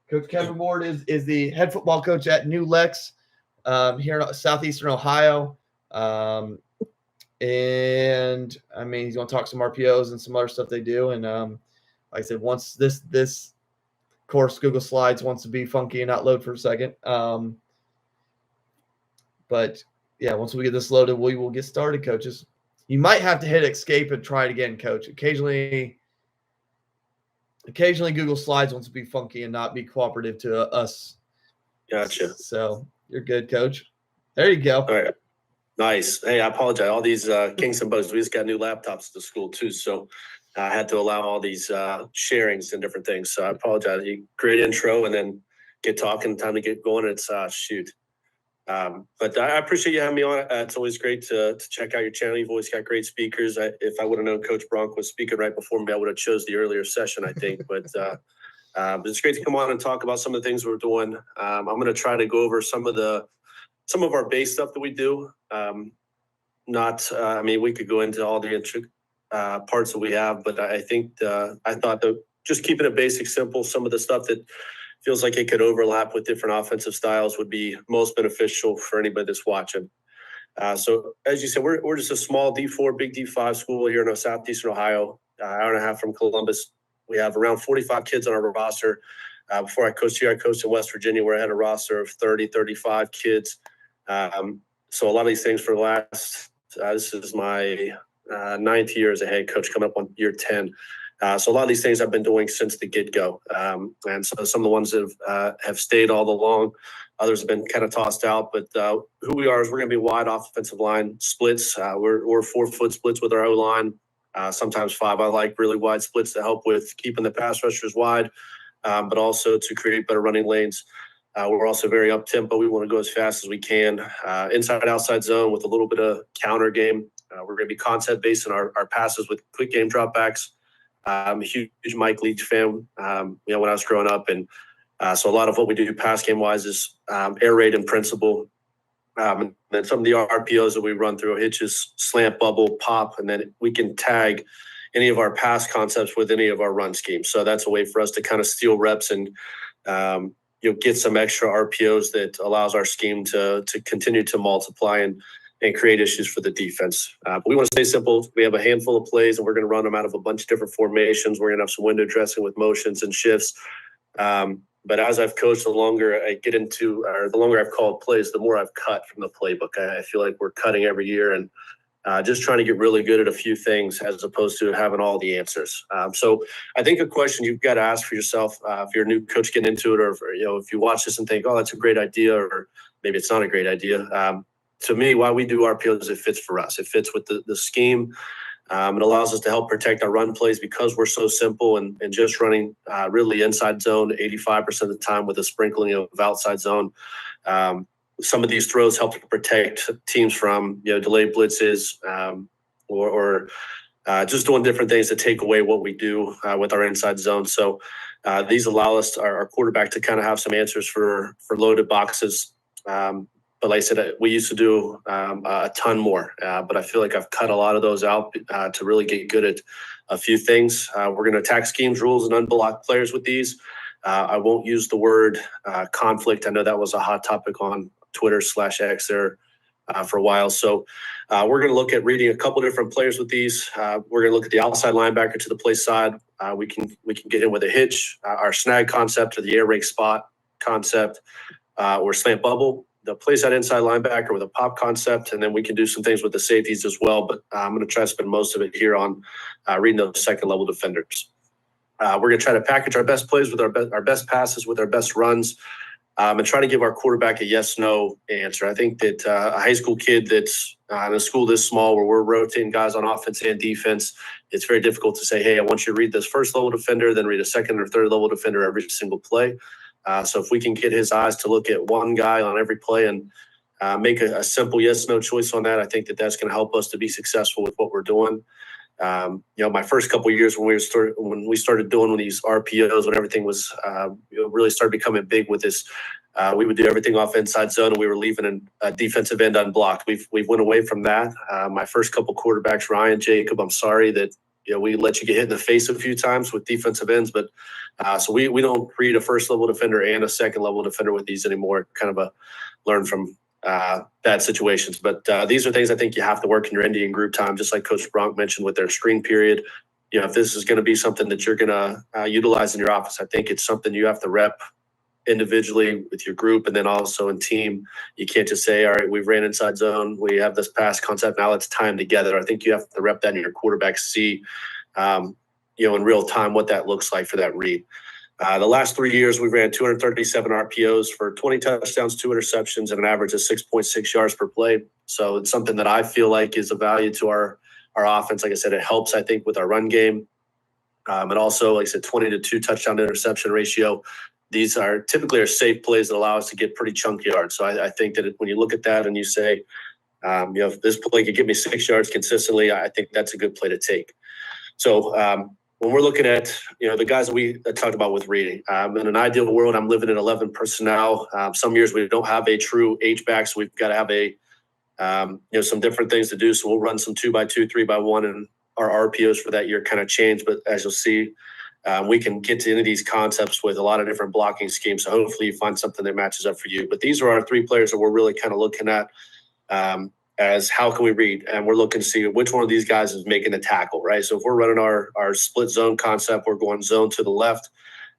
Coach Kevin Ward is the head football coach at New Lex here in southeastern Ohio. And I mean, he's going to talk some RPOs and some other stuff they do. And like I said, once this course, Google Slides wants to be funky and not load for a second. But yeah, once we get this loaded, we will get started, coaches. You might have to hit escape and try it again, coach. Occasionally Google Slides wants to be funky and not be cooperative to us. Gotcha. So you're good, coach. There you go. All right. Nice. Hey, I apologize. All these kings and bugs, we just got new laptops at the school too. So I had to allow all these sharings and different things. So I apologize. Great intro and then get talking, time to get going. It's shoot. But I appreciate you having me on. It's always great to check out your channel. You've always got great speakers. If I would have known Coach Bronk was speaking right before me, I would have chose the earlier session, I think. But it's great to come on and talk about some of the things we're doing. I'm going to try to go over some of our base stuff that we do. I mean, we could go into all the parts that we have, but I think I thought that just keeping it basic, simple, some of the stuff that feels like it could overlap with different offensive styles would be most beneficial for anybody that's watching. So as you said, we're just a small D4, big D5 school here in southeastern Ohio, hour and a half from Columbus. We have around 45 kids on our roster. Before I coached here, I coached in West Virginia where I had a roster of 30, 35 kids. So a lot of these things for the last, this is my ninth year as a head coach, coming up on year 10. So a lot of these things I've been doing since the get-go. And so some of the ones that have stayed all along, others have been kind of tossed out. But who we are is we're going to be wide offensive line splits. We're 4-foot splits with our O-line, sometimes 5. I like really wide splits to help with keeping the pass rushers wide, but also to create better running lanes. We're also very up-tempo. We want to go as fast as we can. Inside-outside zone with a little bit of counter game. We're going to be concept-based in our passes with quick game dropbacks. I'm a huge Mike Leach fan, when I was growing up. And so a lot of what we do pass game-wise is air raid and principle. And then some of the RPOs that we run through, hitches, slant, bubble, pop, and then we can tag any of our pass concepts with any of our run schemes. So that's a way for us to kind of steal reps and get some extra RPOs that allows our scheme to continue to multiply and create issues for the defense. But we want to stay simple. We have a handful of plays, and we're going to run them out of a bunch of different formations. We're going to have some window dressing with motions and shifts. But as I've coached, the longer I get into, or the longer I've called plays, the more I've cut from the playbook. I feel like we're cutting every year and just trying to get really good at a few things as opposed to having all the answers. So I think a question you've got to ask for yourself, if you're a new coach getting into it, or if you watch this and think, oh, that's a great idea, or maybe it's not a great idea. To me, why we do RPOs is it fits for us. It fits with the scheme. It allows us to help protect our run plays because we're so simple and just running really inside zone 85% of the time with a sprinkling of outside zone. Some of these throws help to protect teams from delayed blitzes or just doing different things to take away what we do with our inside zone. So these allow us, our quarterback, to kind of have some answers for loaded boxes. But like I said, we used to do a ton more, but I feel like I've cut a lot of those out to really get good at a few things. We're going to attack schemes, rules, and unblock players with these. I won't use the word conflict. I know that was a hot topic on Twitter/X there for a while. So we're going to look at reading a couple different players with these. We're going to look at the outside linebacker to the play side. We can get in with a hitch, our snag concept, or the air rake spot concept, or slant bubble. The play side inside linebacker with a pop concept, and then we can do some things with the safeties as well. But I'm going to try to spend most of it here on reading those second level defenders. We're going to try to package our best plays with our best passes with our best runs, and try to give our quarterback a yes/no answer. I think that a high school kid that's in a school this small where we're rotating guys on offense and defense, it's very difficult to say, hey, I want you to read this first level defender, then read a second or third level defender every single play. So if we can get his eyes to look at one guy on every play and make a simple yes/no choice on that, I think that that's going to help us to be successful with what we're doing. My first couple of years when we started doing these RPOs, when everything was really started becoming big with this, we would do everything off inside zone, and we were leaving a defensive end unblocked. We've went away from that. My first couple quarterbacks, Ryan, Jacob, I'm sorry that we let you get hit in the face a few times with defensive ends, but so we don't read a first level defender and a second level defender with these anymore. Kind of a learn from bad situations. But these are things I think you have to work in your Indian group time, just like Coach Bronk mentioned with their screen period. If this is going to be something that you're going to utilize in your office, I think it's something you have to rep individually with your group and then also in team. You can't just say, all right, we've ran inside zone, we have this pass concept, now let's tie them together. I think you have to rep that in your quarterback, see in real time what that looks like for that read. The last 3 years, we've ran 237 RPOs for 20 touchdowns, 2 interceptions, and an average of 6.6 yards per play. So it's something that I feel like is a value to our offense. Like I said, it helps, I think, with our run game. And also, like I said, 20 to 2 touchdown to interception ratio. These are typically safe plays that allow us to get pretty chunky yards. So I think that when you look at that and you say, if this play could give me 6 yards consistently, I think that's a good play to take. So when we're looking at, the guys that we talked about with reading, in an ideal world, I'm living in 11 personnel. Some years we don't have a true H-back, so we've got to have some different things to do. So we'll run some 2x2, 3x1, and our RPOs for that year kind of change. But as you'll see, we can get to any of these concepts with a lot of different blocking schemes. So hopefully you find something that matches up for you. But these are our 3 players that we're really kind of looking at as how can we read? And we're looking to see which one of these guys is making the tackle, right? So if we're running our split zone concept, we're going zone to the left.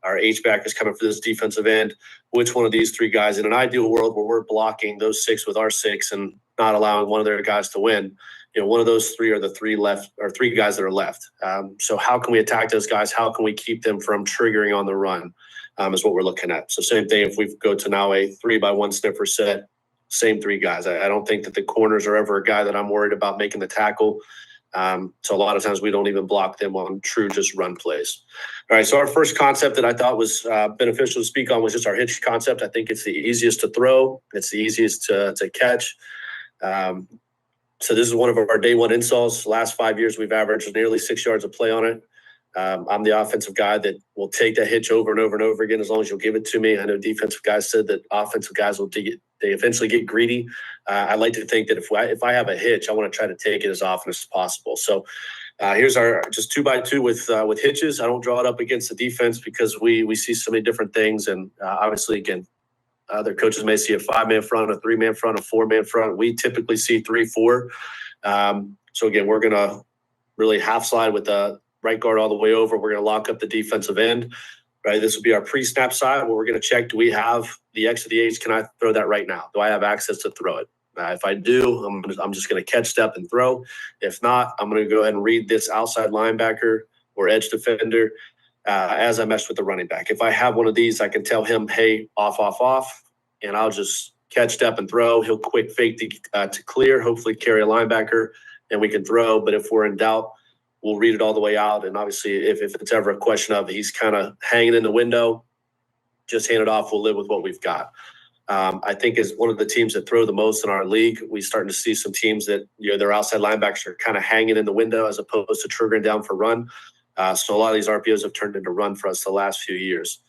Our H-back is coming for this defensive end. Which one of these 3 guys, in an ideal world where we're blocking those 6 with our 6 and not allowing one of their guys to win, one of those 3 are the 3 left, or 3 guys that are left. So how can we attack those guys? How can we keep them from triggering on the run is what we're looking at. So same thing if we go to now a 3x1 sniffer set, same 3 guys. I don't think that the corners are ever a guy that I'm worried about making the tackle. So a lot of times we don't even block them on true just run plays. All right, so our first concept that I thought was beneficial to speak on was just our hitch concept. I think it's the easiest to throw. It's the easiest to catch. So this is one of our day one installs. Last 5 years, we've averaged nearly 6 yards of play on it. I'm the offensive guy that will take that hitch over and over and over again as long as you'll give it to me. I know defensive guys said that offensive guys they eventually get greedy. I like to think that if I have a hitch, I want to try to take it as often as possible. So here's our just 2x2 with hitches. I don't draw it up against the defense because we see so many different things. And obviously, again, other coaches may see a 5-man front, a 3-man front, a 4-man front. We typically see 3-4. So again, we're going to really half slide with the right guard all the way over. We're going to lock up the defensive end. Right, this will be our pre-snap side where we're going to check, do we have the X to the H? Can I throw that right now? Do I have access to throw it? If I do, I'm just going to catch, step, and throw. If not, I'm going to go ahead and read this outside linebacker or edge defender as I mesh with the running back. If I have one of these, I can tell him, hey, off, and I'll just catch, step, and throw. He'll quick fake to clear, hopefully carry a linebacker, and we can throw. But if we're in doubt, we'll read it all the way out. And obviously, if it's ever a question of he's kind of hanging in the window, just hand it off. We'll live with what we've got. I think as one of the teams that throw the most in our league, we're starting to see some teams that, their outside linebackers are kind of hanging in the window as opposed to triggering down for run. So a lot of these RPOs have turned into run for us the last few years.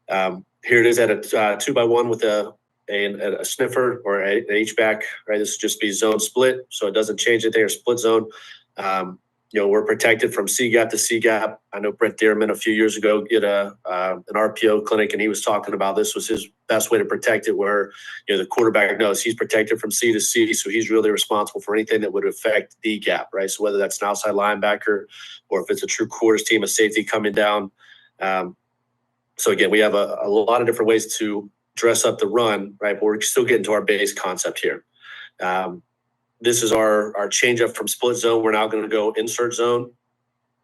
Here it is at a 2x1 with a sniffer or an H-back, right? This would just be zone split, so it doesn't change anything or split zone. We're protected from C-gap to C-gap. I know Brent Dearman a few years ago did an RPO clinic, and he was talking about this was his best way to protect it, where the quarterback knows he's protected from C to C, so he's really responsible for anything that would affect D-gap, right? So whether that's an outside linebacker or if it's a true quarters team, a safety coming down. So again, we have a lot of different ways to dress up the run, right? But we're still getting to our base concept here. This is our change up from split zone. We're now going to go insert zone,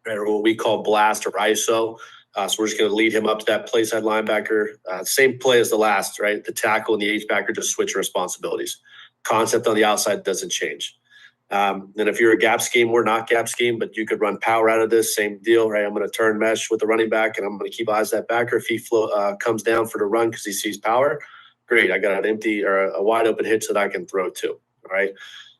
right, or what we call blast or ISO. So we're just going to lead him up to that play side linebacker. Same play as the last, right? The tackle and the H-backer just switch responsibilities. Concept on the outside doesn't change. Then if you're a gap scheme, we're not gap scheme, but you could run power out of this. Same deal, right? I'm going to turn mesh with the running back, and I'm going to keep eyes that backer. If he comes down for the run because he sees power, great. I got an empty or a wide open hitch that I can throw to, all right?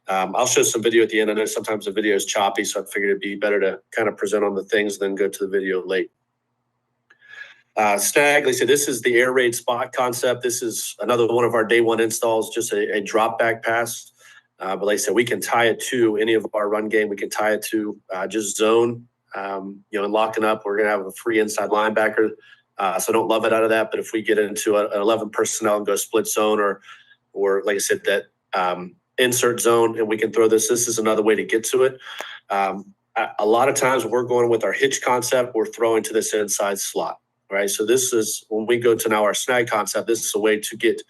I'll show some video at the end. I know sometimes the video is choppy, so I figured it'd be better to kind of present on the things than go to the video late. Snag, like I said, this is the air raid spot concept. This is another one of our day one installs, just a drop back pass. But like I said, we can tie it to any of our run game. We can tie it to just zone. And locking up, we're going to have a free inside linebacker. So don't love it out of that. But if we get into an 11 personnel and go split zone or like I said, that insert zone, and we can throw this is another way to get to it. A lot of times when we're going with our hitch concept, we're throwing to this inside slot, right? So this is when we go to now our snag concept, this is a way to get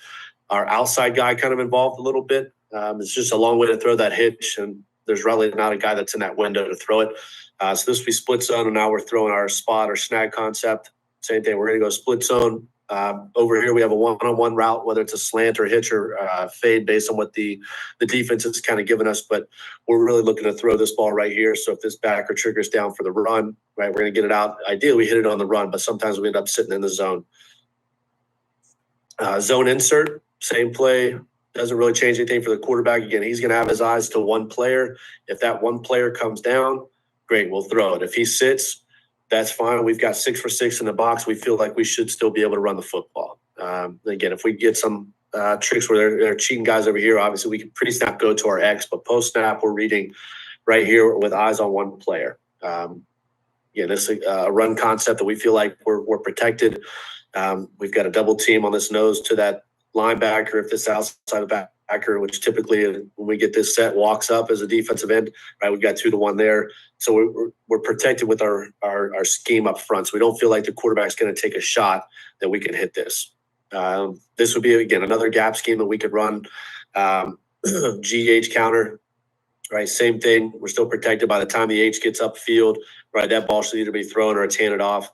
our outside guy kind of involved a little bit. It's just a long way to throw that hitch, and there's really not a guy that's in that window to throw it. So this will be split zone, and now we're throwing our spot or snag concept. Same thing, we're going to go split zone. Over here, we have a one-on-one route, whether it's a slant or hitch or fade based on what the defense is kind of giving us. But we're really looking to throw this ball right here. So if this backer triggers down for the run, right, we're going to get it out. Ideally, we hit it on the run, but sometimes we end up sitting in the zone. Zone insert, same play. Doesn't really change anything for the quarterback. Again, he's going to have his eyes to one player. If that one player comes down, great, we'll throw it. If he sits, that's fine. We've got 6 for 6 in the box. We feel like we should still be able to run the football. Again, if we get some tricks where they're cheating guys over here, obviously we can pre-snap go to our X, but post-snap we're reading right here with eyes on one player. This is a run concept that we feel like we're protected. We've got a double team on this nose to that linebacker. If this outside of backer, which typically when we get this set walks up as a defensive end, right? We've got 2-to-1 there. So we're protected with our scheme up front. So we don't feel like the quarterback's going to take a shot that we can hit this. This would be, again, another gap scheme that we could run. GH counter, right? Same thing. We're still protected by the time the H gets upfield, right? That ball should either be thrown or it's handed off.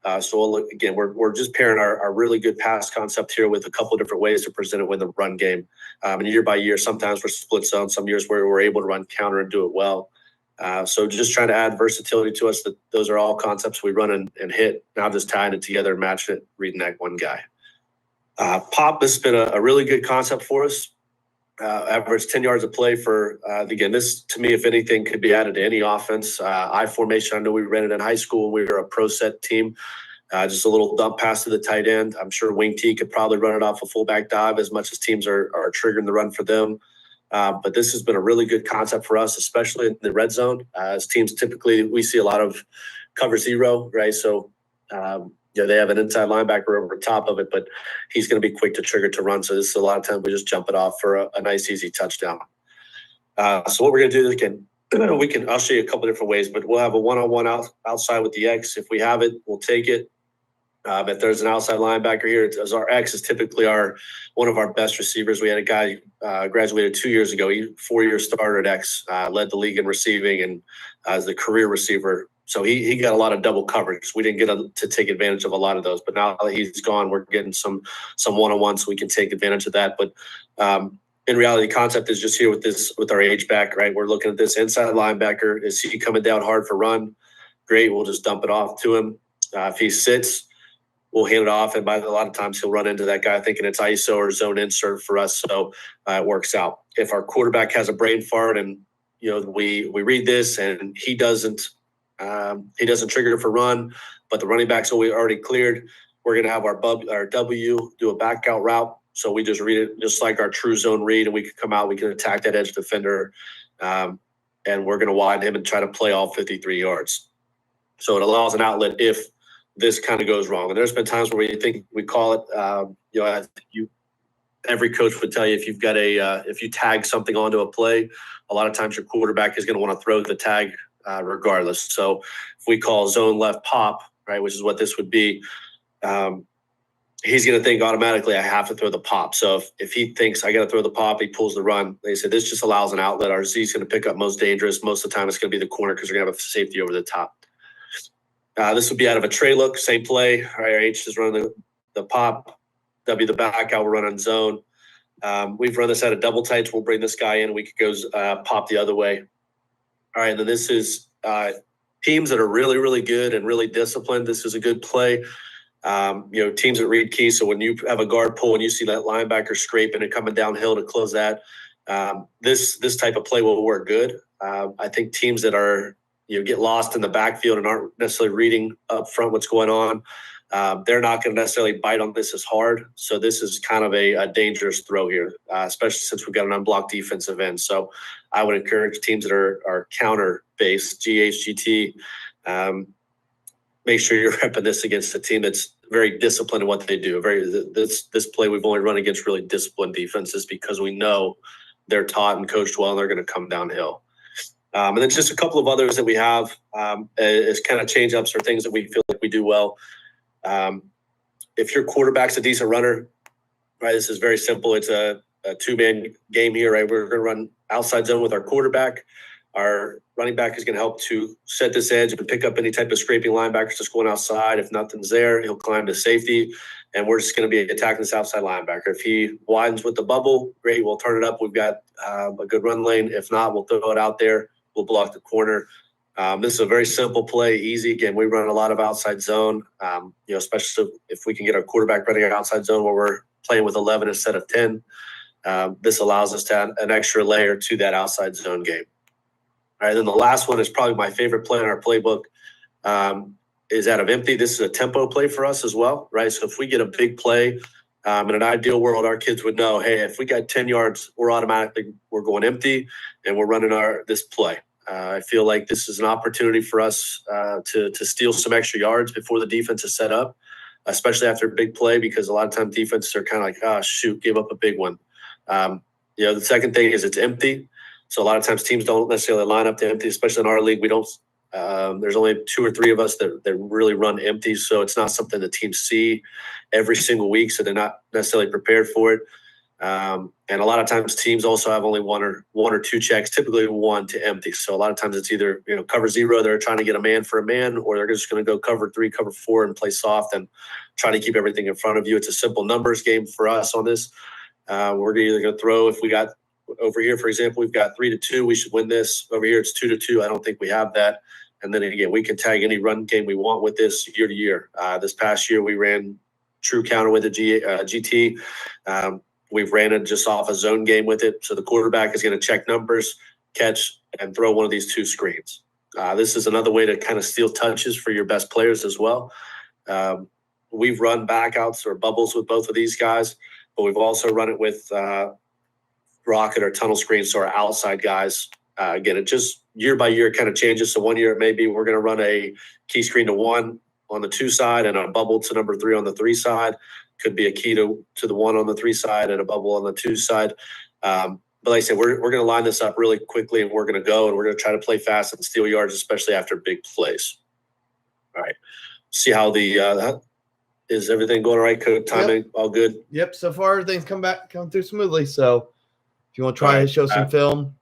Again, we're just pairing our really good pass concept here with a couple of different ways to present it with the run game. And year by year, sometimes we're split zone, some years where we're able to run counter and do it well. So just trying to add versatility to us. That those are all concepts we run and hit. Now just tying it together and matching it, reading that one guy. Pop has been a really good concept for us. Average 10 yards of play for, again, this to me, if anything, could be added to any offense. I formation, I know we ran it in high school. We were a pro set team. Just a little dump pass to the tight end. I'm sure Wing T could probably run it off a fullback dive as much as teams are triggering the run for them. But this has been a really good concept for us, especially in the red zone. As teams typically, we see a lot of cover zero, right? So, they have an inside linebacker over top of it, but he's going to be quick to trigger to run. So this is a lot of times we just jump it off for a nice, easy touchdown. So what we're going to do is I'll show you a couple different ways, but we'll have a one-on-one outside with the X. If we have it, we'll take it. If there's an outside linebacker here, as our X is typically one of our best receivers. We had a guy graduated 2 years ago. He 4-year starter at X, led the league in receiving and as the career receiver. So he got a lot of double coverage. We didn't get to take advantage of a lot of those, but now that he's gone, we're getting some one-on-one, so we can take advantage of that. But in reality, the concept is just here with our H back, right? We're looking at this inside linebacker. Is he coming down hard for run? Great, we'll just dump it off to him. If he sits, we'll hand it off, and by a lot of times he'll run into that guy thinking it's ISO or zone insert for us, so it works out. If our quarterback has a brain fart and we read this and he doesn't trigger for run, but the running back's already cleared, we're going to have our W do a back out route. So we just read it just like our true zone read, and we can come out, we can attack that edge defender, and we're going to widen him and try to play all 53 yards. So it allows an outlet if this kind of goes wrong. And there's been times where you think we call it, every coach would tell you if you've got if you tag something onto a play, a lot of times your quarterback is going to want to throw the tag regardless. So if we call zone left pop, right, which is what this would be, he's going to think automatically I have to throw the pop. So if he thinks I got to throw the pop, he pulls the run. They said this just allows an outlet. Our Z is going to pick up most dangerous. Most of the time it's going to be the corner because we're going to have a safety over the top. This would be out of a tray look, same play. Our H is running the pop, W the back out, we're running zone. We've run this out of double tights. We'll bring this guy in. We could go pop the other way. All right, and then this is teams that are really, really good and really disciplined. This is a good play. Teams that read keys. So when you have a guard pull and you see that linebacker scraping and coming downhill to close that, this type of play will work good. I think teams that are get lost in the backfield and aren't necessarily reading up front what's going on, they're not going to necessarily bite on this as hard. So this is kind of a dangerous throw here, especially since we've got an unblocked defensive end. So I would encourage teams that are counter-based, GHGT, Make sure you're repping this against a team that's very disciplined in what they do. This play we've only run against really disciplined defenses because we know they're taught and coached well and they're going to come downhill. And then just a couple of others that we have is kind of change ups or things that we feel like we do well. If your quarterback's a decent runner, right, this is very simple. It's a two-man game here, right? We're going to run outside zone with our quarterback. Our running back is going to help to set this edge and pick up any type of scraping linebackers just going outside. If nothing's there, he'll climb to safety, and we're just going to be attacking this outside linebacker. If he widens with the bubble, great, we'll turn it up. We've got a good run lane. If not, we'll throw it out there. We'll block the corner. This is a very simple play, easy. Again, we run a lot of outside zone, especially if we can get our quarterback running an outside zone where we're playing with 11 instead of 10. This allows us to add an extra layer to that outside zone game. All right, then the last one is probably my favorite play in our playbook, is out of empty. This is a tempo play for us as well, right? So if we get a big play, in an ideal world, our kids would know, hey, if we got 10 yards, we're going empty and we're running this play. I feel like this is an opportunity for us to steal some extra yards before the defense is set up, especially after a big play, because a lot of times defenses are kind of like, oh, shoot, give up a big one. The second thing is it's empty. So a lot of times teams don't necessarily line up to empty, especially in our league. We don't. There's only 2 or 3 of us that really run empty, so it's not something the teams see every single week, so they're not necessarily prepared for it. And a lot of times teams also have only one or two checks, typically 1 to empty. So a lot of times it's either cover 0, they're trying to get a man for a man, or they're just going to go cover 3, cover 4, and play soft and try to keep everything in front of you. It's a simple numbers game for us on this. We're either going to throw if we got. Over here, for example, we've got 3-2. We should win this. Over here, it's 2-2. I don't think we have that. And then again, we can tag any run game we want with this year to year. This past year, we ran true counter with the GT. We've ran it just off a zone game with it. So the quarterback is going to check numbers, catch, and throw one of these 2 screens. This is another way to kind of steal touches for your best players as well. We've run backouts or bubbles with both of these guys, but we've also run it with rocket or tunnel screens, so our outside guys. Again, it just year by year kind of changes. So one year it may be we're going to run a key screen to 1 on the 2 side and a bubble to number 3 on the 3 side. Could be a key to the 1 on the 3 side and a bubble on the 2 side. But like I said, we're going to line this up really quickly, and we're going to go and we're going to try to play fast and steal yards, especially after big plays. All right. See how is everything going all right? Code timing, all good? Yep. So far, everything's come through smoothly. So if you want to try and show some film.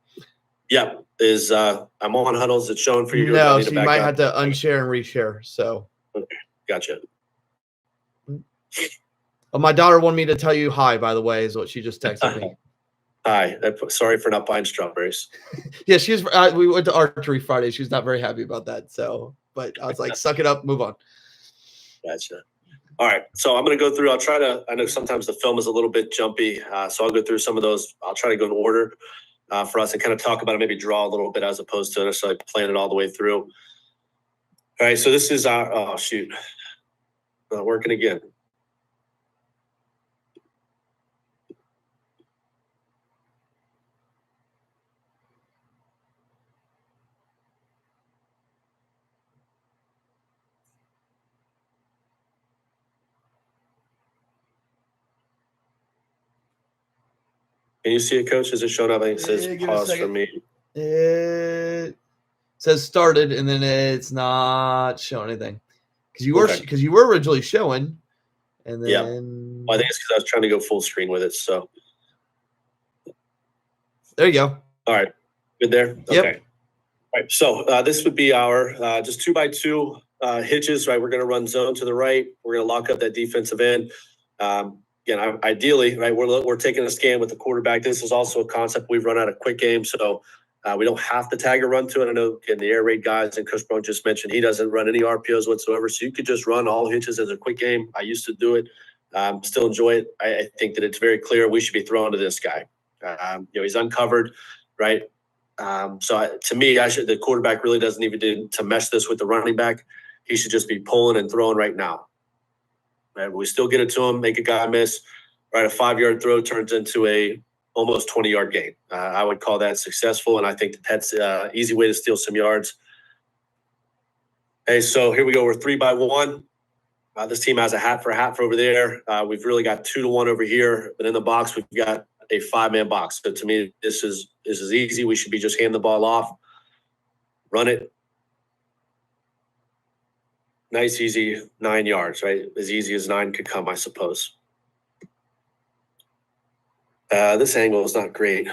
Yep. I'm on huddles. It's showing for you. No, so you might have to unshare and reshare. So. Okay. Gotcha. Oh, my daughter wanted me to tell you hi, by the way, is what she just texted me. Hi. Sorry for not buying strawberries. Yeah, we went to archery Friday. She was not very happy about that. So, but I was like, suck it up, move on. Gotcha. All right. So I'm going to go through. I know sometimes the film is a little bit jumpy. So I'll go through some of those. I'll try to go in order for us and kind of talk about it, maybe draw a little bit as opposed to necessarily playing it all the way through. All right. So this is our, oh, shoot. Not working again. Can you see it, Coach? Is it showing up? I think it says pause for me. It says started, and then it's not showing anything because you were originally showing, and then Well, I think it's because I was trying to go full screen with it. So there you go. All right, good there. Yep. Okay. All right. So this would be our just 2x2 hitches. Right, we're going to run zone to the right. We're going to lock up that defensive end. Again, ideally, right, we're taking a scan with the quarterback. This is also a concept we've run out of quick game, so we don't have to tag a run to it. I know, again, the air raid guys and Coach Brown just mentioned he doesn't run any RPOs whatsoever, so you could just run all hitches as a quick game. I used to do it. Still enjoy it. I think that it's very clear we should be throwing to this guy. He's uncovered, right? To me, the quarterback really doesn't even need to mesh this with the running back. He should just be pulling and throwing right now. Right, we still get it to him, make a guy miss. Right, a 5-yard throw turns into a almost 20-yard gain. I would call that successful, and I think that's an easy way to steal some yards. Hey, so here we go. We're 3-by-1. This team has a hat for over there. We've really got 2-to-1 over here, but in the box we've got a 5-man box. So to me, this is easy. We should be just handing the ball off, run it. Nice, easy 9 yards, right? As easy as 9 could come, I suppose. This angle is not great,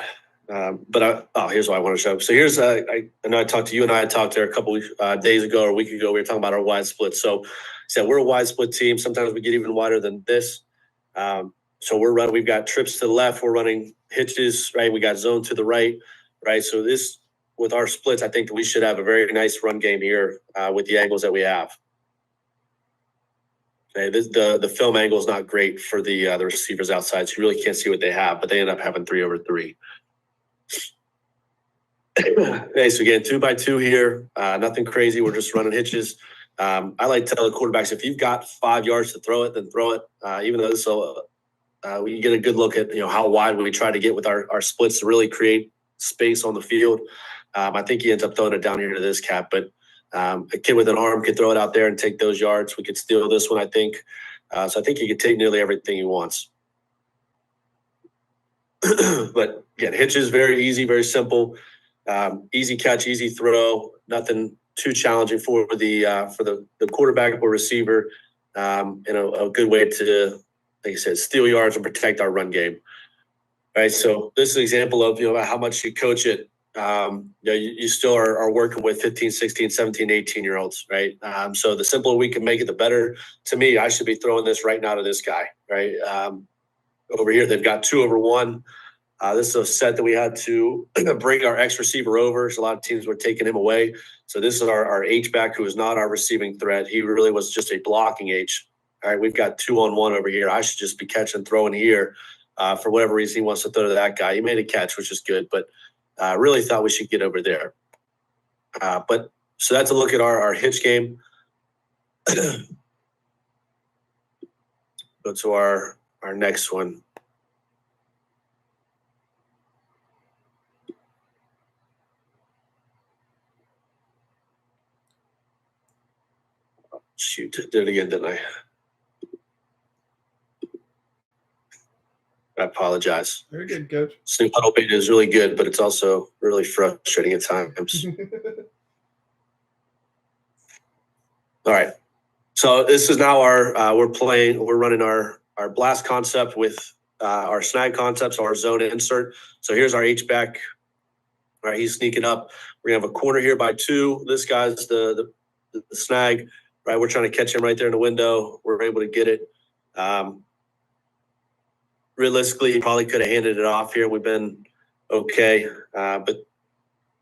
but here's what I want to show. So here's I know I talked to you and I talked there a couple days ago or a week ago. We were talking about our wide split. So we're a wide split team. Sometimes we get even wider than this. So we've got trips to the left. We're running hitches, right? We got zone to the right, right? So this, with our splits, I think we should have a very nice run game here with the angles that we have. Okay, the film angle is not great for the receivers outside, so you really can't see what they have, but they end up having 3-over-3. Okay, so again, 2-by-2 here. Nothing crazy. We're just running hitches. I like to tell the quarterbacks, if you've got 5 yards to throw it, then throw it. Even though this we get a good look at how wide we try to get with our splits to really create space on the field. I think he ends up throwing it down here to this cap, but a kid with an arm could throw it out there and take those yards. We could steal this one, I think. So I think he could take nearly everything he wants. But again, hitches, very easy, very simple. Easy catch, easy throw. Nothing too challenging for the quarterback or receiver. And a good way to, like I said, steal yards and protect our run game. All right, so this is an example of about how much you coach it. You still are working with 15, 16, 17, 18-year-olds, right? So the simpler we can make it, the better. To me, I should be throwing this right now to this guy, right? Over here, they've got 2-over-1. This is a set that we had to bring our X receiver over. So a lot of teams were taking him away. So this is our H-back, who is not our receiving threat. He really was just a blocking H. All right, we've got 2-on-1 over here. I should just be catching, throwing here. For whatever reason, he wants to throw to that guy. He made a catch, which is good, but really thought we should get over there. But so that's a look at our hitch game. Go to our next one. Shoot, did it again, didn't I? I apologize. Very good, coach. Snoop Huddle beta is really good, but it's also really frustrating at times. All right. So this is now we're running our blast concept with our snag concepts, our zone insert. So here's our H-back. All right, he's sneaking up. We're gonna have a corner here by 2. This guy's the snag. Right, we're trying to catch him right there in the window. We're able to get it. Realistically, he probably could have handed it off here. We've been okay, but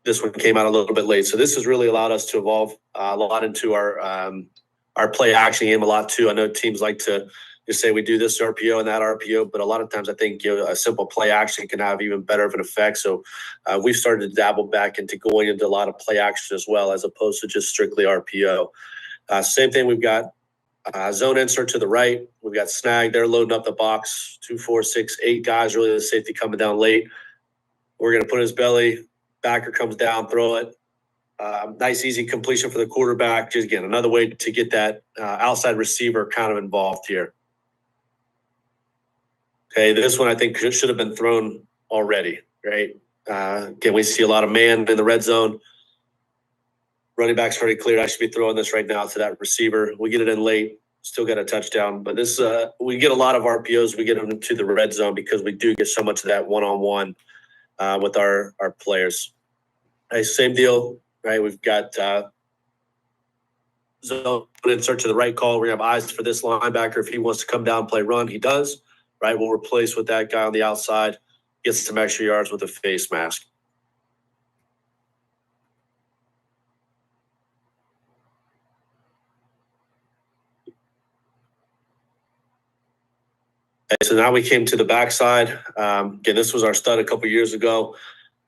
this one came out a little bit late. So this has really allowed us to evolve a lot into our play action game a lot too. I know teams like to just say we do this RPO and that RPO, but a lot of times I think a simple play action can have even better of an effect. So we've started to dabble back into going into a lot of play action as well, as opposed to just strictly RPO. Same thing, we've got zone insert to the right. We've got snag. They're loading up the box. 2, 4, 6, 8 guys, really the safety coming down late. We're going to put his belly. Backer comes down, throw it. Nice, easy completion for the quarterback. Just, again, another way to get that outside receiver kind of involved here. Okay, this one I think should have been thrown already, right? Again, we see a lot of man in the red zone. Running back's already cleared. I should be throwing this right now to that receiver. We get it in late. Still got a touchdown. But this, we get a lot of RPOs. We get them to the red zone because we do get so much of that one-on-one with our players. Hey, same deal, right? We've got zone insert to the right call. We're going to have eyes for this linebacker. If he wants to come down, play run, he does, right? We'll replace with that guy on the outside. Gets some extra yards with a face mask. Okay, so now we came to the backside. Again, this was our stud a couple years ago.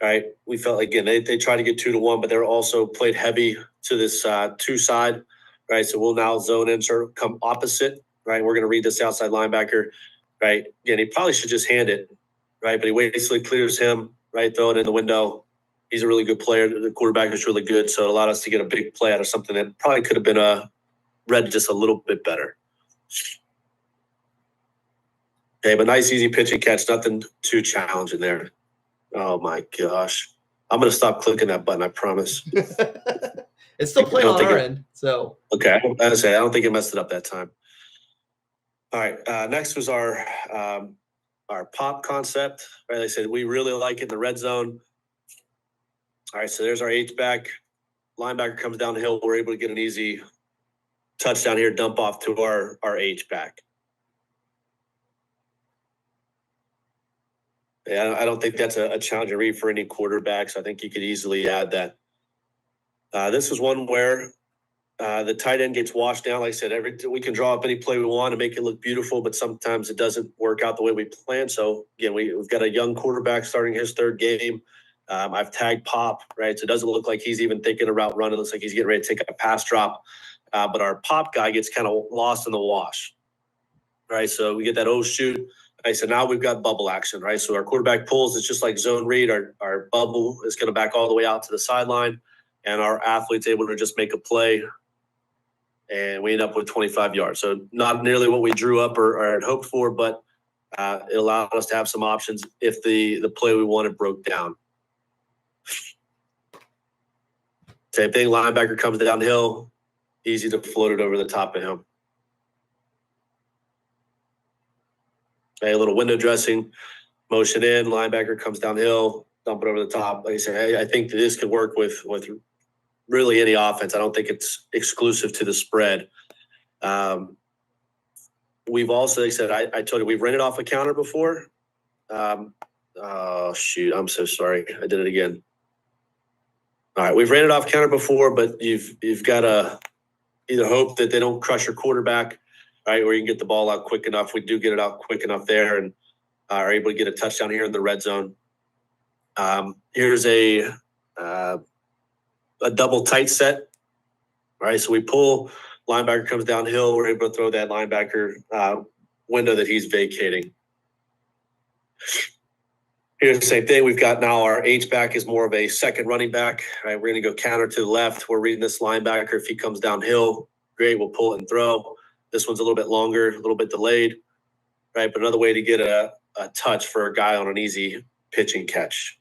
Right, we felt like, again, they tried to get 2-to-1, but they're also played heavy to this 2 side. Right, so we'll now zone insert, come opposite. Right, we're going to read this outside linebacker. Right, again, he probably should just hand it. Right, but he basically clears him. Right, throw it in the window. He's a really good player. The quarterback is really good, so it allowed us to get a big play out of something that probably could have been read just a little bit better. Okay, but nice, easy pitch and catch. Nothing too challenging there. Oh, my gosh. I'm going to stop clicking that button, I promise. It's still playing on our end, so. Okay, I don't think it messed it up that time. All right, next was our pop concept. Right, like I said, we really like it in the red zone. All right, so there's our H-back. Linebacker comes downhill. We're able to get an easy touchdown here, dump off to our H-back. Yeah, I don't think that's a challenging read for any quarterbacks. I think you could easily add that. This is one where the tight end gets washed down. Like I said, we can draw up any play we want and make it look beautiful, but sometimes it doesn't work out the way we plan. So again, we've got a young quarterback starting his third game. I've tagged Pop, right? So it doesn't look like he's even thinking about running. It looks like he's getting ready to take a pass drop. But our Pop guy gets kind of lost in the wash, right? So we get that, oh, shoot. Right, so now we've got bubble action, right? So our quarterback pulls. It's just like zone read. Our bubble is going to back all the way out to the sideline, and our athlete's able to just make a play, and we end up with 25 yards. So not nearly what we drew up or had hoped for, but it allowed us to have some options if the play we wanted broke down. Same thing, linebacker comes downhill, easy to float it over the top of him. Okay, a little window dressing, motion in, linebacker comes downhill, dump it over the top. Like I said, I think that this could work with really any offense. I don't think it's exclusive to the spread. We've also, like I said, I told you, we've rented off a counter before. Oh, shoot, I'm so sorry. I did it again. All right, we've rented off counter before, but you've got to either hope that they don't crush your quarterback, right, or you can get the ball out quick enough. We do get it out quick enough there and are able to get a touchdown here in the red zone. Here's a double tight set. All right, so we pull, linebacker comes downhill. We're able to throw that linebacker window that he's vacating. Here's the same thing. We've got now our H-back is more of a second running back. Right, we're going to go counter to the left. We're reading this linebacker. If he comes downhill, great, we'll pull it and throw. This one's a little bit longer, a little bit delayed, right? But another way to get a touch for a guy on an easy pitch and catch.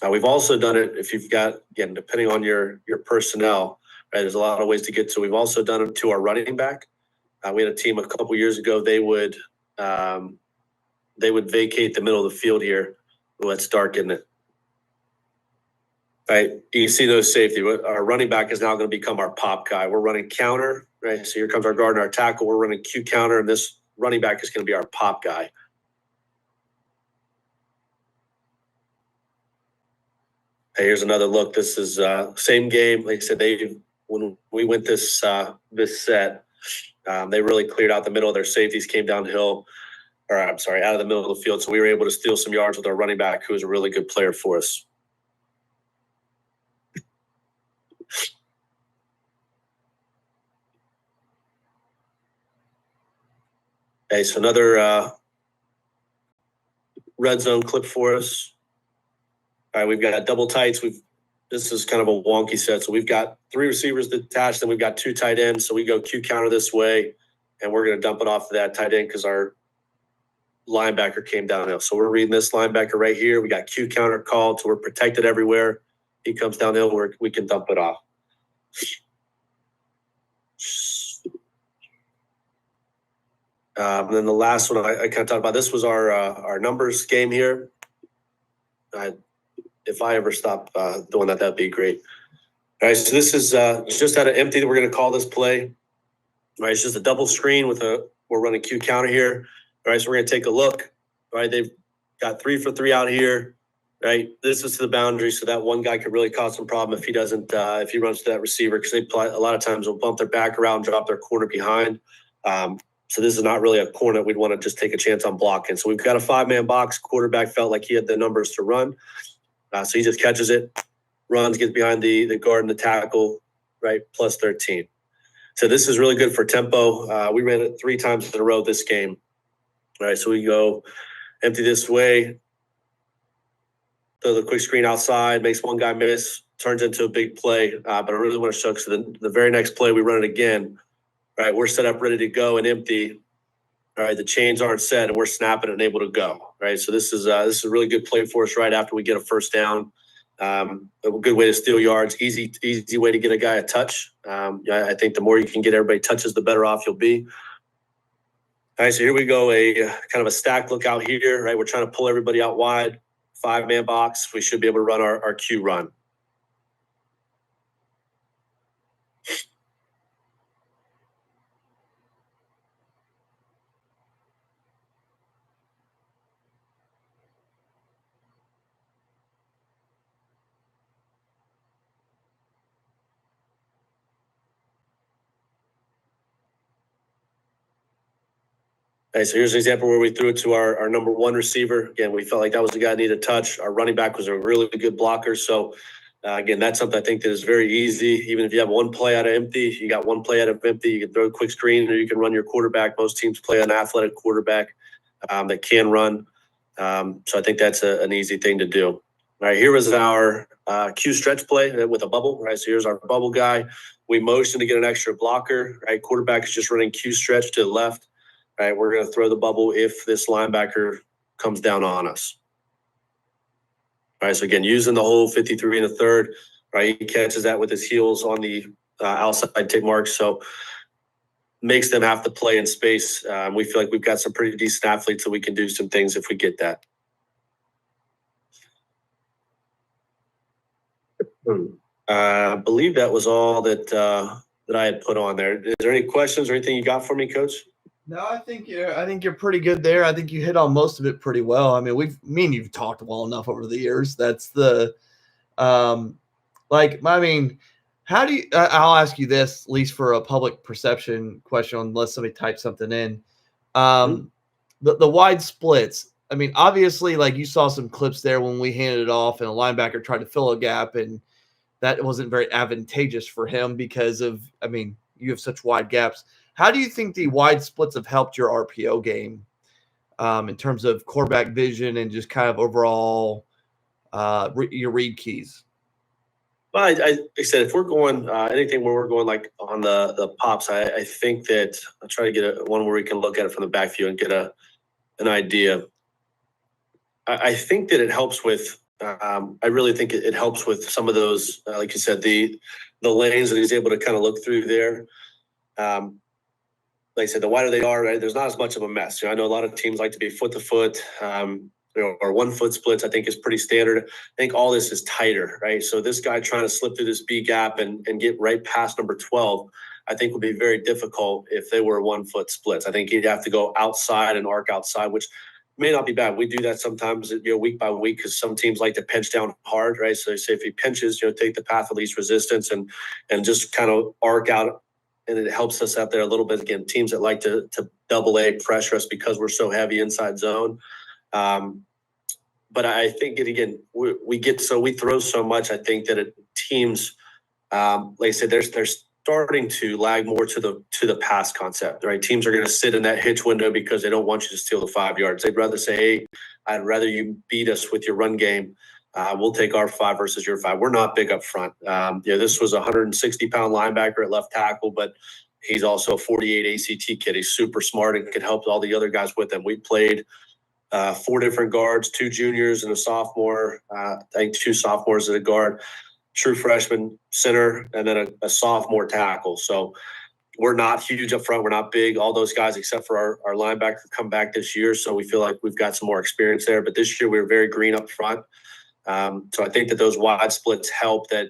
We've also done it if you've got, again, depending on your personnel, right? There's a lot of ways to get to. We've also done it to our running back. We had a team a couple years ago. They would vacate the middle of the field here. Oh, it's dark, isn't it? Right, you can see those safety. Our running back is now going to become our pop guy. We're running counter, right? So here comes our guard and our tackle. We're running Q counter, and this running back is going to be our pop guy. Hey, here's another look. This is same game. Like I said, when we went this set, they really cleared out the middle. Their safeties came downhill, or I'm sorry, out of the middle of the field. So we were able to steal some yards with our running back, who is a really good player for us. Okay, so another red zone clip for us. All right, we've got double tights. This is kind of a wonky set. So we've got 3 receivers attached, and we've got 2 tight ends. So we go Q counter this way, and we're going to dump it off of that tight end because our linebacker came downhill. So we're reading this linebacker right here. We got Q counter called, so we're protected everywhere. He comes downhill, we can dump it off. And then the last one I kind of talked about, this was our numbers game here. If I ever stop doing that, that'd be great. All right, so this is just out of empty that we're going to call this play. All right, it's just a double screen we're running Q counter here. All right, so we're going to take a look. All right, they've got 3 for 3 out here. Right, this is to the boundary, so that one guy could really cause some problem if he doesn't, if he runs to that receiver, because a lot of times will bump their back around, drop their corner behind. So this is not really a corner we'd want to just take a chance on blocking. So we've got a 5-man box. Quarterback felt like he had the numbers to run. So he just catches it, runs, gets behind the guard and the tackle, right, plus 13. So this is really good for tempo. We ran it 3 times in a row this game. All right, so we go empty this way, throw the quick screen outside, makes one guy miss, turns into a big play. But I really want to show, because the very next play we run it again. Right, we're set up, ready to go and empty. All right, the chains aren't set, and we're snapping and able to go. Right, so this is a really good play for us right after we get a first down. A good way to steal yards, easy way to get a guy a touch. I think the more you can get everybody touches, the better off you'll be. All right, so here we go, a kind of a stack look out here. Right, we're trying to pull everybody out wide, 5-man box. We should be able to run our Q run. Okay, so here's an example where we threw it to our number one receiver. Again, we felt like that was the guy that needed a touch. Our running back was a really good blocker. So, again, that's something I think that is very easy. Even if you have one play out of empty, you got one play out of empty, you can throw a quick screen, or you can run your quarterback. Most teams play an athletic quarterback that can run. So I think that's an easy thing to do. All right, here was our Q stretch play with a bubble. Right, so here's our bubble guy. We motion to get an extra blocker. Right, quarterback is just running Q stretch to the left. All right, we're going to throw the bubble if this linebacker comes down on us. All right, so again, using the whole 53 and a third, right? He catches that with his heels on the outside tick mark, so makes them have to play in space. We feel like we've got some pretty decent athletes, so we can do some things if we get that. I believe that was all that I had put on there. Is there any questions or anything you got for me, Coach? No, I think you're pretty good there. I think you hit on most of it pretty well. I mean, me and you've talked well enough over the years. That's the, how do you? I'll ask you this, at least for a public perception question, unless somebody types something in. The wide splits. I mean, obviously, like you saw some clips there when we handed it off, and a linebacker tried to fill a gap, and that wasn't very advantageous for him because of, I mean, you have such wide gaps. How do you think the wide splits have helped your RPO game in terms of quarterback vision and just kind of overall your read keys? Well, like I said, if we're going anything where we're going like on the pops, I think that I'll try to get one where we can look at it from the back view and get an idea. I think that it helps with. I really think it helps with some of those, like you said, the lanes that he's able to kind of look through there. Like I said, the wider they are, right, there's not as much of a mess. I know a lot of teams like to be foot to foot, or 1 foot splits, I think is pretty standard. I think all this is tighter, right? So this guy trying to slip through this B gap and get right past number 12, I think would be very difficult if they were 1 foot splits. I think he'd have to go outside and arc outside, which may not be bad. We do that sometimes, week by week, because some teams like to pinch down hard, right? So they say if he pinches, take the path of least resistance and just kind of arc out. And it helps us out there a little bit. Again, teams that like to double A pressure us because we're so heavy inside zone. But I think we throw so much. I think that teams, like I said, they're starting to lag more to the pass concept, right? Teams are going to sit in that hitch window because they don't want you to steal the 5 yards. They'd rather say, hey, I'd rather you beat us with your run game. We'll take our 5 versus your 5. We're not big up front. This was a 160-pound linebacker at left tackle, but he's also a 48 ACT kid. He's super smart and could help all the other guys with him. We played 4 different guards, 2 juniors and a sophomore. I think 2 sophomores at a guard, true freshman center, and then a sophomore tackle. So we're not huge up front. We're not big. All those guys, except for our linebacker, come back this year. So we feel like we've got some more experience there. But this year we were very green up front. So I think that those wide splits help, that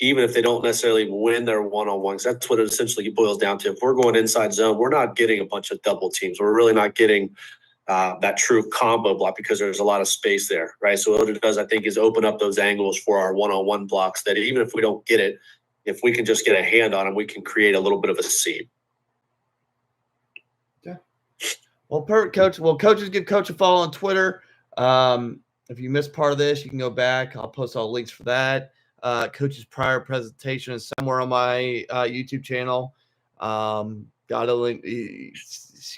even if they don't necessarily win their one-on-ones, that's what it essentially boils down to. If we're going inside zone, we're not getting a bunch of double teams. We're really not getting that true combo block because there's a lot of space there, right? So what it does, I think, is open up those angles for our one-on-one blocks that even if we don't get it, if we can just get a hand on them, we can create a little bit of a seam. Okay. Well, perfect, Coach. Well, coaches give Coach a follow on Twitter. If you missed part of this, you can go back. I'll post all the links for that. Coach's prior presentation is somewhere on my YouTube channel. Got a link. You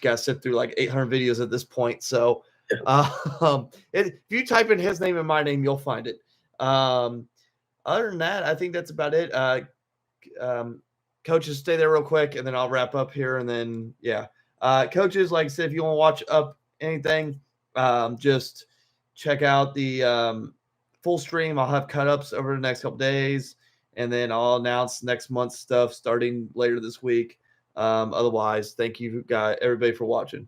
got to sit through like 800 videos at this point. So If you type in his name and my name, you'll find it. Other than that, I think that's about it. Coaches, stay there real quick, and then I'll wrap up here. And then, yeah. Coaches, like I said, if you want to watch up anything, just check out the full stream. I'll have cut-ups over the next couple days, and then I'll announce next month's stuff starting later this week. Otherwise, thank you, guys, everybody, for watching.